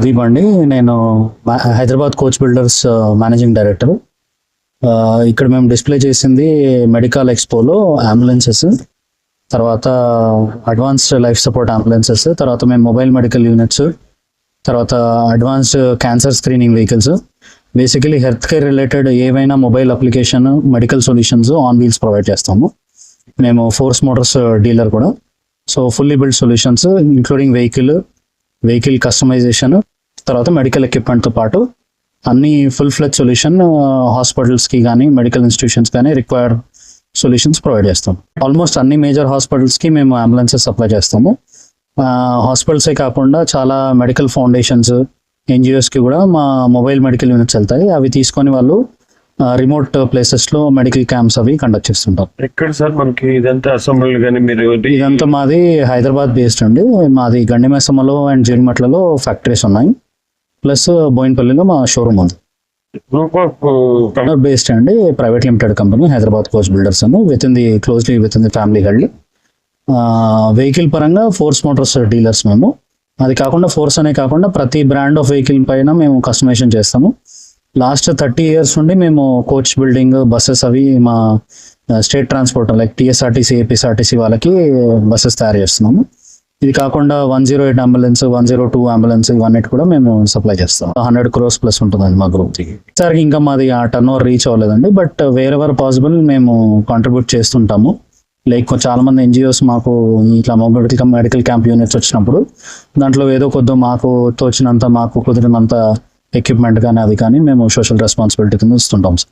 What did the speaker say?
దీప్ అండి, నేను Hyderabad coach builders managing director. ఇక్కడ మేము డిస్ప్లే చేసింది మెడికల్ ఎక్స్పోలో అంబులెన్సెస్, తర్వాత అడ్వాన్స్డ్ లైఫ్ సపోర్ట్ అంబులెన్సెస్, తర్వాత మేము మొబైల్ మెడికల్ యూనిట్స్, తర్వాత advanced cancer screening vehicles, basically health care related ఏవైనా mobile application, medical solutions on wheels provide చేస్తాము. మేము ఫోర్స్ మోటార్స్ డీలర్ కూడా. So fully build solutions including vehicle customization, తర్వాత medical ఎక్విప్మెంట్తో పాటు అన్ని ఫుల్ ఫ్లెజ్ సొల్యూషన్ హాస్పిటల్స్కి కానీ మెడికల్ ఇన్స్టిట్యూషన్స్ కానీ రిక్వైర్డ్ సొల్యూషన్స్ ప్రొవైడ్ చేస్తాం. ఆల్మోస్ట్ అన్ని మేజర్ హాస్పిటల్స్కి మేము అంబులెన్సెస్ సప్లై చేస్తాము. హాస్పిటల్సే కాకుండా చాలా మెడికల్ ఫౌండేషన్స్, ఎన్జిఓస్కి కూడా మా మొబైల్ మెడికల్ యూనిట్స్ వెళ్తాయి. అవి తీసుకొని వాళ్ళు రిమోట్ ప్లేసెస్లో మెడికల్ క్యాంప్స్ అవి కండక్ట్ చేస్తుంటాం. ఎక్కడ సార్ మనకి ఇదంతా అసెంబ్లీ కానీ మీరు? ఇదంతా మాది హైదరాబాద్ బేస్డ్ అండి. మాది గండిమైసమ్మలో అండ్ జిడిమట్లలో ఫ్యాక్టరీస్ ఉన్నాయి, ప్లస్ బోయిన్పల్లిలో మా షోరూమ్ ఉంది. బేస్డ్ అండి, private limited company Hyderabad coach builders అని closely with in the family held. Vehicle పరంగా ఫోర్స్ మోటార్స్ డీలర్స్ మేము. అది కాకుండా ఫోర్స్ అనే కాకుండా ప్రతి బ్రాండ్ ఆఫ్ వెహికల్ పైన మేము కస్టమైజేషన్ చేస్తాము. లాస్ట్ 30 years నుండి మేము కోచ్ బిల్డింగ్, బస్సెస్ అవి మా state transport like TSRTC, APSRTC వాళ్ళకి బస్సెస్ తయారు చేస్తున్నాము. ఇది కాకుండా 108 అంబులెన్స్, 102 అంబులెన్స్ ఇవన్నీ కూడా మేము సప్లై చేస్తాం. 100 crores ప్లస్ ఉంటుందండి మా గ్రూప్కి. సార్ ఇంకా మాది ఆ టర్న్ ఓవర్ రీచ్ అవ్వలేదండి, బట్ వేరెవర్ పాసిబుల్ మేము కాంట్రిబ్యూట్ చేస్తుంటాము. లైక్ చాలా మంది ఎన్జిఓస్ మాకు ఇట్లా మెడికల్ క్యాంప్ యూనిట్స్ వచ్చినప్పుడు దాంట్లో ఏదో కొద్దిగా మాకు తోచినంత, మాకు కుదిరినంత ఎక్విప్మెంట్ కానీ అది కానీ మేము సోషల్ రెస్పాన్సిబిలిటీ కింద ఇస్తుంటాం సార్.